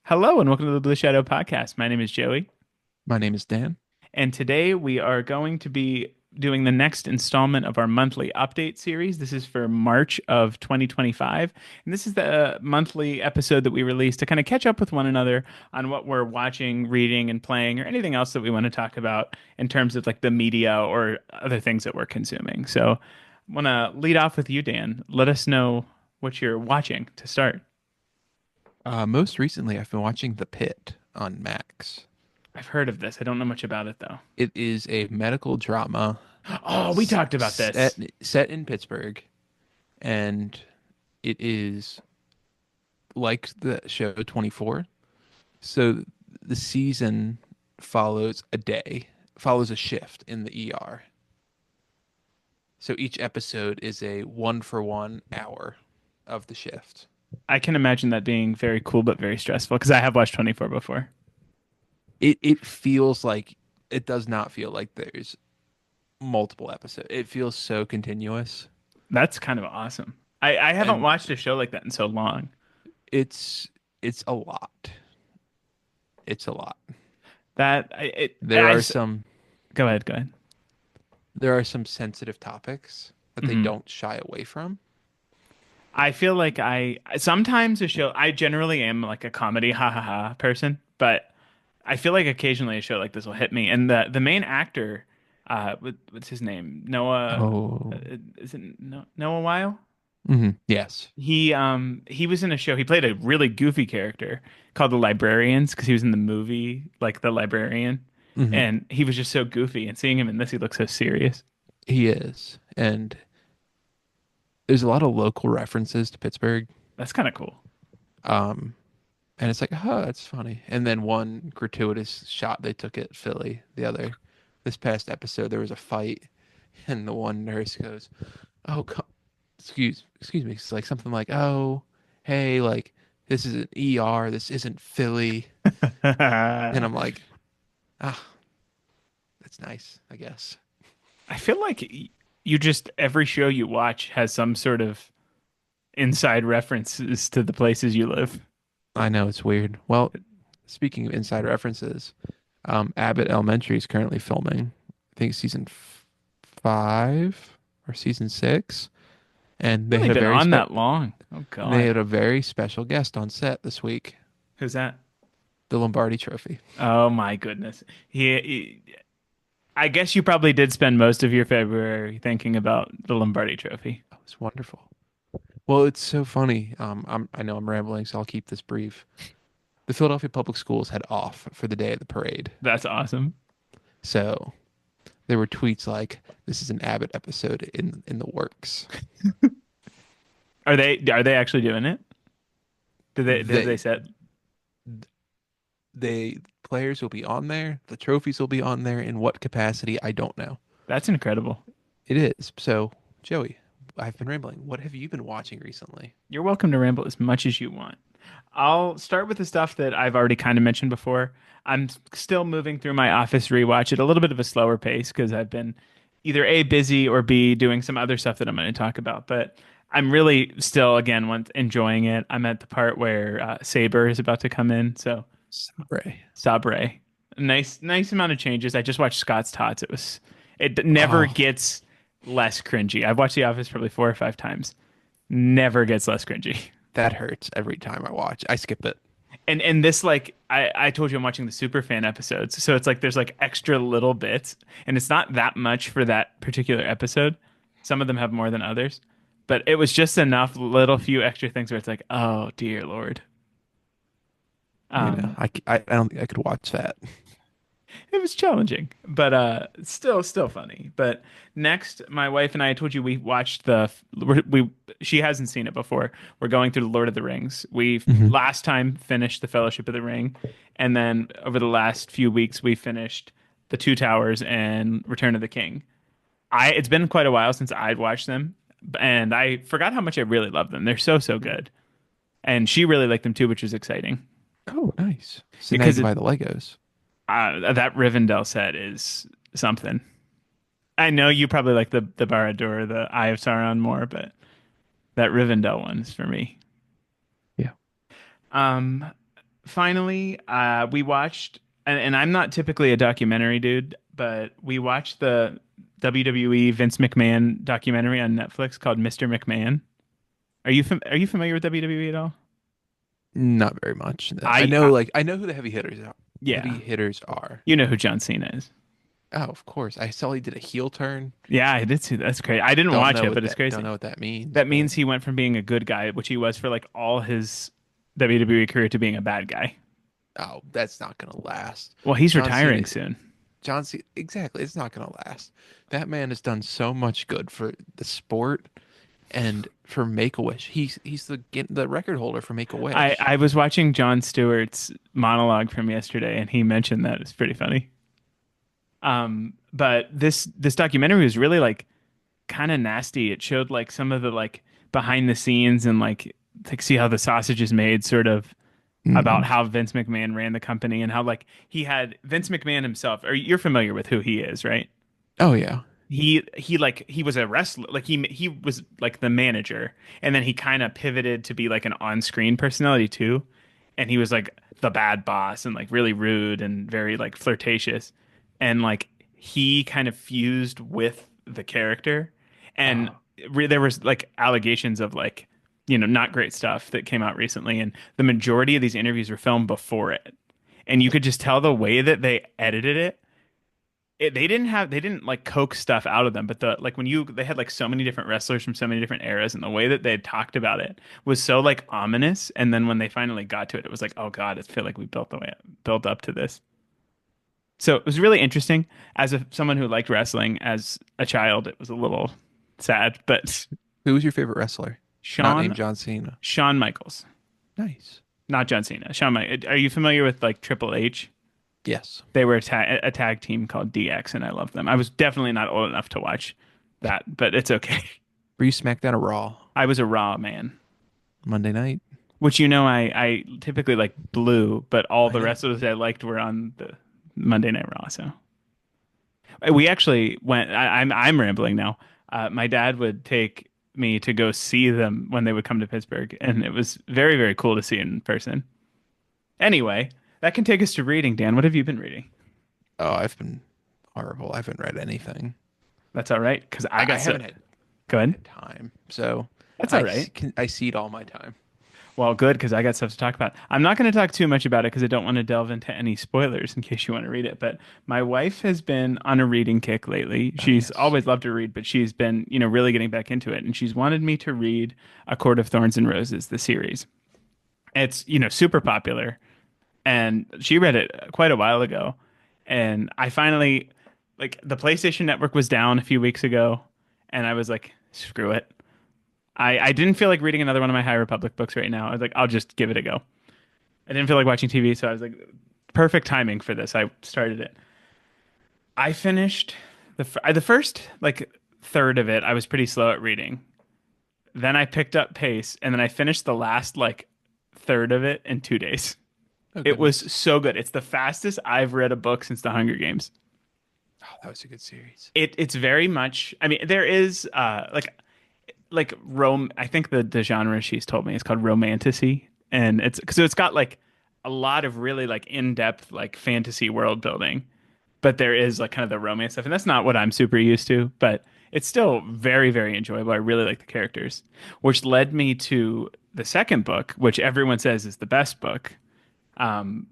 Hello and welcome to the Blue Shadow Podcast. My name is Joey, My name is Dan. and today we are going to be doing the next installment of our monthly update series. This is for March of 2025, and this is the monthly episode that we release to kind of catch up with one another on what we're watching, reading, and playing, or anything else that we want to talk about in terms of like the media or other things that we're consuming. So, I want to lead off with you, Dan. Let us know what you're watching to start. Most recently, I've been watching The Pit on Max. I've heard of this. I don't know much about it though. It is a medical drama Oh, we talked about set this. set in Pittsburgh, and it is like the show 24. So the season follows a shift in the ER. So each episode is a one for one hour of the shift. I can imagine that being very cool but very stressful because I have watched 24 before. It feels like it does not feel like there's multiple episodes. It feels so continuous. That's kind of awesome. I haven't And watched a show like that in so long. it's it's a lot. It's a lot. That I it There I are s- some Go ahead, go ahead. there are some sensitive topics that they hmm don't shy away from. I feel like I sometimes a show I generally am like a comedy ha ha ha person, but I feel like occasionally a show like this will hit me. And the main actor, what's his name? Noah, Oh, is it Noah Weil? yes. He was in a show. He played a really goofy character called The Librarians because he was in the movie like The Librarian, hmm and he was just so goofy. And seeing him in this, he looks so serious. He is. And there's a lot of local references to Pittsburgh. That's kind of cool. Um, and it's like, oh, that's funny. And then one gratuitous shot they took at Philly, this past episode, there was a fight, and the one nurse goes, "Oh, excuse me." It's like something like, "Oh, hey, like this is an ER. This isn't Philly." And I I'm like, ah, that's nice, I guess. feel like you just every show you watch has some sort of inside references to the places you live. I know it's weird. Well, speaking of inside references, Abbott Elementary is currently filming. I think five or season six, and Really been on that long. Oh they God, had a very special guest on set this week, who's that? the Lombardi Trophy. Oh my goodness. I guess you probably did spend most of your February thinking about the Lombardi Trophy. That was wonderful. Well, it's so funny. I know I'm rambling, so I'll keep this brief. The Philadelphia Public Schools had off for the day of the parade, That's awesome. so there were tweets like, "This is an Abbott episode in the works." Are they actually doing it? Did they They set? they players will be on there. The trophies will be on there. In what capacity, I don't know. That's incredible. It is. So, Joey, I've been rambling. What have you been watching recently? You're welcome to ramble as much as you want. I'll start with the stuff that I've already kind of mentioned before. I'm still moving through my Office rewatch at a little bit of a slower pace because I've been either A, busy or B, doing some other stuff that I'm going to talk about. But I'm really still, again, enjoying it. I'm at the part where Saber is about to come in. So Sabre. Sabre. Nice amount of changes. I just watched Scott's Tots. It never Oh, gets less cringy. I've watched The Office probably 4 or 5 times. Never gets less cringy. that hurts every time I watch. I skip it. And this like I told you I'm watching the Superfan episodes, so it's like there's like extra little bits, and it's not that much for that particular episode. Some of them have more than others, but it was just enough little few extra things where it's like, oh dear Lord. Um, I don't think I could watch that. It was challenging, but still funny. But next, my wife and I told you we watched we she hasn't seen it before. We're going through the Lord of the Rings. We hmm last time finished the Fellowship of the Ring, and then over the last few weeks we finished the Two Towers and Return of the King. I It's been quite a while since I'd watched them, and I forgot how much I really love them. They're so good, and she really liked them too, which was exciting Oh, nice. So now you because can buy the Legos. that Rivendell set is something. I know you probably like the Barad-dûr, the Eye of Sauron more, but that Rivendell one's for me. Yeah. Um, finally, we watched, and I'm not typically a documentary dude, but we watched the WWE Vince McMahon documentary on Netflix called Mr. McMahon. Are you familiar with WWE at all? Not very much. I I, know, I like, I know who the heavy hitters are. Heavy yeah, hitters are. you know who John Cena is. Oh, of course. I saw he did a heel turn. Yeah, I did see that. That's crazy. I didn't watch it, but it's Don't crazy. know what that means, That but means he went from being a good guy, which he was for like all his WWE career, to being a bad guy. oh, that's not gonna last. Well, he's John Cena, retiring soon. John Cena, exactly. It's not gonna last. That man has done so much good for the sport and for Make a Wish. He's the record holder for Make a Wish. I was watching Jon Stewart's monologue from yesterday, and he mentioned that. It's pretty funny. But this documentary was really like kind of nasty. It showed like some of the like behind the scenes and like see how the sausage is made, sort of about Hmm. how Vince McMahon ran the company and how like he had Vince McMahon himself. Or you're familiar with who he is, right? Oh yeah. He was a wrestler, like he was like the manager, and then he kind of pivoted to be like an on-screen personality too, and he was like the bad boss and like really rude and very like flirtatious, and like he kind of fused with the character, and Uh, there was like allegations of like not great stuff that came out recently, and the majority of these interviews were filmed before it, and you could just tell the way that they edited it. They didn't like coax stuff out of them, but the like when you they had like so many different wrestlers from so many different eras, and the way that they had talked about it was so like ominous. And then when they finally got to it, it was like, oh God, I feel like we built up to this. So it was really interesting. As someone who liked wrestling as a child, it was a little sad. But who was your favorite wrestler? Not named Shawn John Cena. Shawn Michaels, Nice. not John Cena. Are you familiar with like Triple H? Yes. They were a tag team called DX, and I loved them. I was definitely not old enough to watch that, but it's okay. Were you SmackDown or Raw? I was a Raw man, Monday night? which I typically like blue, but all I the know. rest of those I liked were on the Monday Night Raw. So we actually went. I'm rambling now. My dad would take me to go see them when they would come to Pittsburgh, and it was very, very cool to see in person. Anyway, that can take us to reading. Dan, what have you been reading? Oh, I've been horrible. I haven't read anything. That's all right, because I I got so haven't had go ahead. time. So That's all right. I cede all my time. Well, good, because I got stuff to talk about. I'm not going to talk too much about it because I don't want to delve into any spoilers in case you want to read it. But my wife has been on a reading kick lately. Oh, She's yes. always loved to read, but she's been, really getting back into it. And she's wanted me to read A Court of Thorns and Roses, the series. It's, super popular. And she read it quite a while ago. And I finally, like, the PlayStation Network was down a few weeks ago. And I was like, screw it. I didn't feel like reading another one of my High Republic books right now. I was like, I'll just give it a go. I didn't feel like watching TV, so I was like, perfect timing for this. I started it. I finished the first like third of it. I was pretty slow at reading. Then I picked up pace, and then I finished the last like third of it in 2 days. Oh, It was goodness. so good. It's the fastest I've read a book since The Hunger Games. Oh, that was a good series. It's very much. I mean, there is like rom. I think the genre she's told me is called romantasy, and it's so it's got like a lot of really like in-depth like fantasy world building, but there is like kind of the romance stuff, and that's not what I'm super used to, but it's still very, very enjoyable. I really like the characters, which led me to the second book, which everyone says is the best book. Um,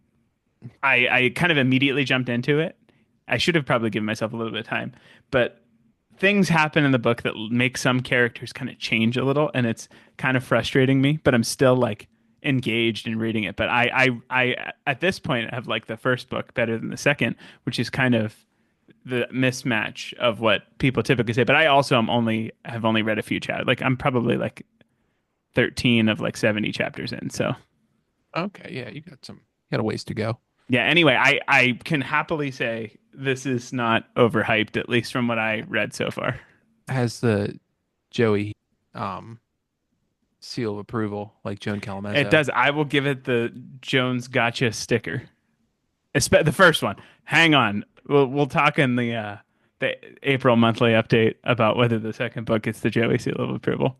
I kind of immediately jumped into it. I should have probably given myself a little bit of time, but things happen in the book that make some characters kind of change a little, and it's kind of frustrating me. But I'm still like engaged in reading it. But I at this point have like the first book better than the second, which is kind of the mismatch of what people typically say. But I also have only read a few chapters. Like I'm probably like 13 of like 70 chapters in. So Okay, yeah, you got a ways to go. yeah. Anyway, I can happily say this is not overhyped, at least from what I read so far. Has the Joey um seal of approval like Joan It Calamezzo? does. I will give it the Jones Gotcha sticker. The first one. Hang on. We'll talk in the April monthly update about whether the second book gets the Joey seal of approval.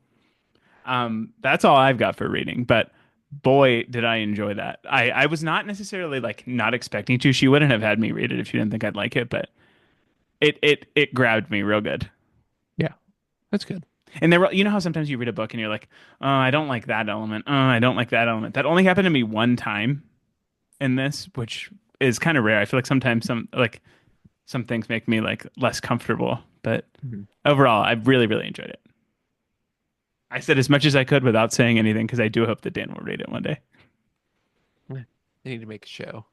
That's all I've got for reading. But boy, did I enjoy that. I was not necessarily like not expecting to. She wouldn't have had me read it if she didn't think I'd like it, but it grabbed me real good. Yeah, that's good. And there were, you know how sometimes you read a book and you're like, oh, I don't like that element. Oh, I don't like that element. That only happened to me one time in this, which is kind of rare. I feel like sometimes some things make me like less comfortable, but Mhm. overall, I really, really enjoyed it. I said as much as I could without saying anything because I do hope that Dan will read it one day. Yeah. They need to make a show.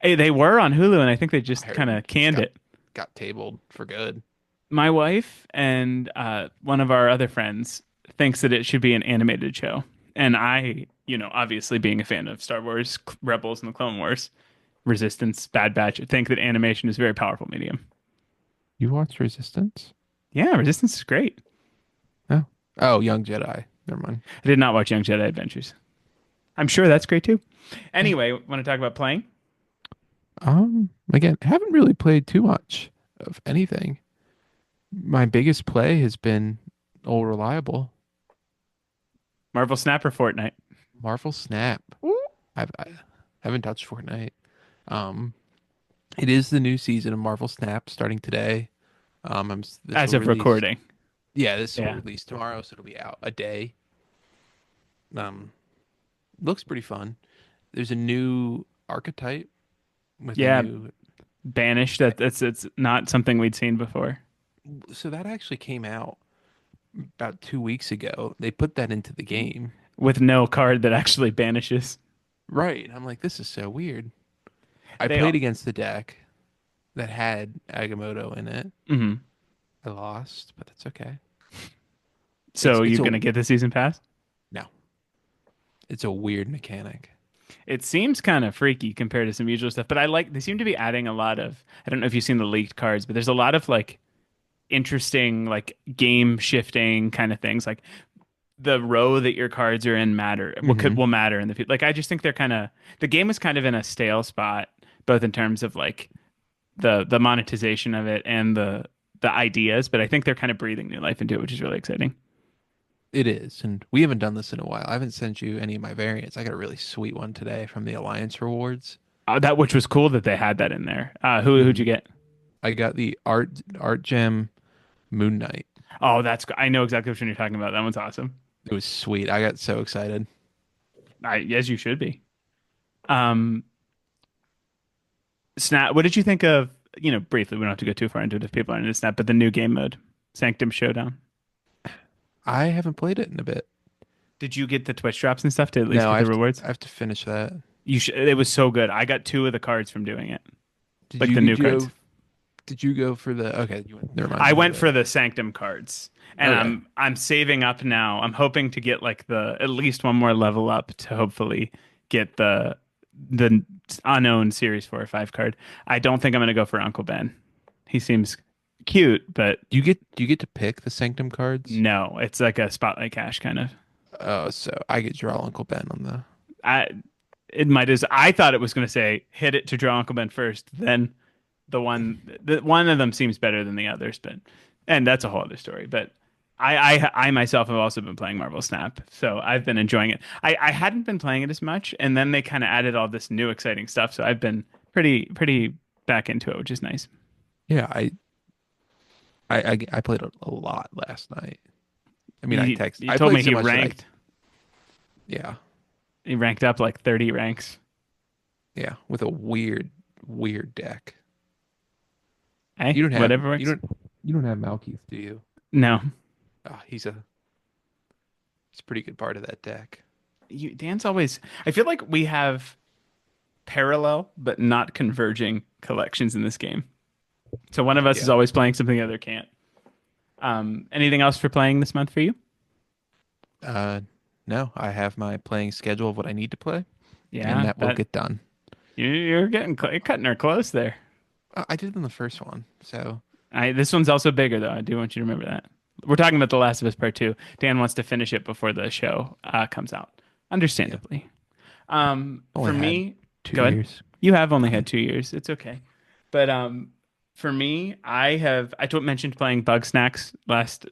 Hey, they were on Hulu, and I think they I just kind heard of it just canned it. got tabled for good. My wife and one of our other friends thinks that it should be an animated show, and I, obviously being a fan of Star Wars, Rebels, and the Clone Wars, Resistance, Bad Batch, think that animation is a very powerful medium. You watched Resistance? Yeah, Resistance is great. Oh, oh, Young Jedi. Never mind. I did not watch Young Jedi Adventures. I'm sure that's great too. Yeah. Anyway, want to talk about playing? Again, haven't really played too much of anything. My biggest play has been old reliable Marvel Snap or Fortnite? Marvel Snap. I haven't touched Fortnite. Um, it is the new season of Marvel Snap starting today. This As will of release. recording. Yeah, this will Yeah. release tomorrow, so it'll be out a day. Um, looks pretty fun. There's a new archetype with a Yeah, new. Banished. That's it's not something we'd seen before. So that actually came out about 2 weeks ago. They put that into the game. With no card that actually banishes. Right. I'm like, this is so weird. I They played all. against the deck that had Agamotto in it. Mhm. I lost, but that's okay. So It's you're a gonna get the season pass? no. It's a weird mechanic. It seems kind of freaky compared to some usual stuff, but I like they seem to be adding a lot of I don't know if you've seen the leaked cards, but there's a lot of like interesting like game shifting kind of things. Like the row that your cards are in matter Hmm. will matter in the future. Like I just think they're kind of the game is kind of in a stale spot, both in terms of like the monetization of it and the ideas, but I think they're kind of breathing new life into it, which is really exciting. It is, and we haven't done this in a while. I haven't sent you any of my variants. I got a really sweet one today from the Alliance rewards. That which was cool that they had that in there. Who'd you Hmm. get? I got the art gem Moon Knight. Oh, I know exactly which one you're talking about. That one's awesome. It was sweet. I got so excited. As you should be. Um, Snap. What did you think of? Briefly, we don't have to go too far into it if people aren't into Snap, but the new game mode, Sanctum Showdown. I haven't played it in a bit. Did you get the Twitch drops and stuff to at least No, get the rewards? I have to finish that. You should. It was so good. I got two of the cards from doing it, Did like you the new did you cards. go did you go for the okay, you went never mind, I you went went for for the Sanctum cards, and okay. I'm saving up now. I'm hoping to get like the at least one more level up to hopefully get the unknown series 4 or 5 card. I don't think I'm gonna go for Uncle Ben. He seems cute, but Do you get to pick the Sanctum cards? no, it's like a spotlight cash kind of. Oh, so I get draw Uncle Ben on the I it might as I thought it was gonna say hit it to draw Uncle Ben first, then the one of them seems better than the others, but and that's a whole other story. But I myself have also been playing Marvel Snap, so I've been enjoying it. I hadn't been playing it as much, and then they kind of added all this new exciting stuff, so I've been pretty back into it, which is nice. yeah, I played a lot last night. I mean, You I told played me so much that I yeah, he ranked up like 30 ranks. yeah, with a weird deck. Hey, You don't have whatever works. you don't have Malkeith, do you? No, Ah, he's a pretty good part of that deck. Dan's always. I feel like we have parallel but not converging collections in this game. So one of us is Yeah. always playing something the other can't. Anything else for playing this month for you? Uh, no, I have my playing schedule of what I need to play, and Yeah, that will get done. you're you're cutting her close there. I did it in the first one, so This one's also bigger though. I do want you to remember that. We're talking about The Last of Us Part Two. Dan wants to finish it before the show comes out. yeah. Understandably. Only For had me, two go ahead. years. You have only had 2 years. It's okay. But for me, mentioned playing Bug Snacks last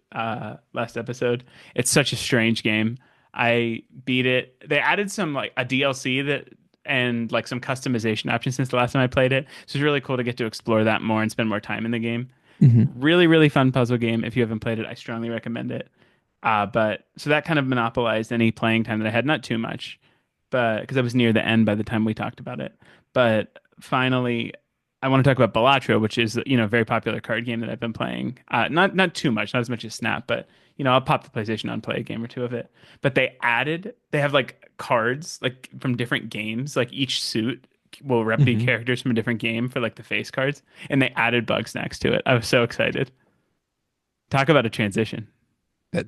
episode. It's such a strange game. I beat it. They added some like a DLC that and like some customization options since the last time I played it. So it's really cool to get to explore that more and spend more time in the game. Hmm. Really, really fun puzzle game. If you haven't played it, I strongly recommend it. But so that kind of monopolized any playing time that I had, not too much, but because I was near the end by the time we talked about it. But finally, I want to talk about Balatro, which is, a very popular card game that I've been playing. Not too much, not as much as Snap, but I'll pop the PlayStation on, play a game or two of it. But they have like cards like from different games, like each suit will be Hmm. characters from a different game for like the face cards, and they added bug snacks to it. I was so excited. Talk about a transition. That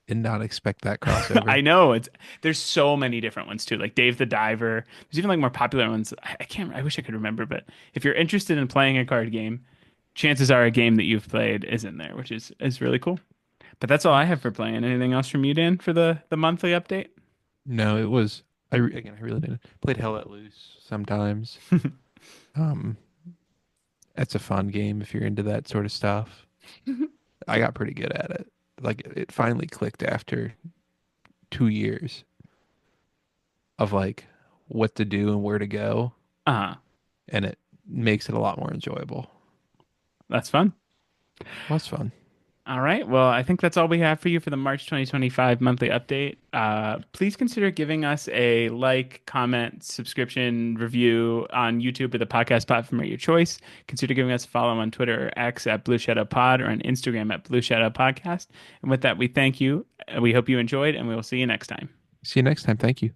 did not expect that crossover. I know there's so many different ones too, like Dave the Diver. There's even like more popular ones. I can't. I wish I could remember, but if you're interested in playing a card game, chances are a game that you've played is in there, which is really cool. But that's all I have Nice. for playing. Anything else from you, Dan, for the monthly update? No, it was. Again, I really didn't played Hell Let Loose sometimes. Um, that's a fun game if you're into that sort of stuff. I got pretty good at it. Like it finally clicked after 2 years of like what to do and where to go, Uh, and it makes it a lot more enjoyable. that's fun. Well, it's fun. All right. Well, I think that's all we have for you for the March 2025 monthly update. Please consider giving us a like, comment, subscription, review on YouTube or the podcast platform of your choice. Consider giving us a follow on Twitter or X at Blue Shadow Pod or on Instagram at Blue Shadow Podcast. And with that, we thank you. We hope you enjoyed, and we will see you next time. See you next time. Thank you.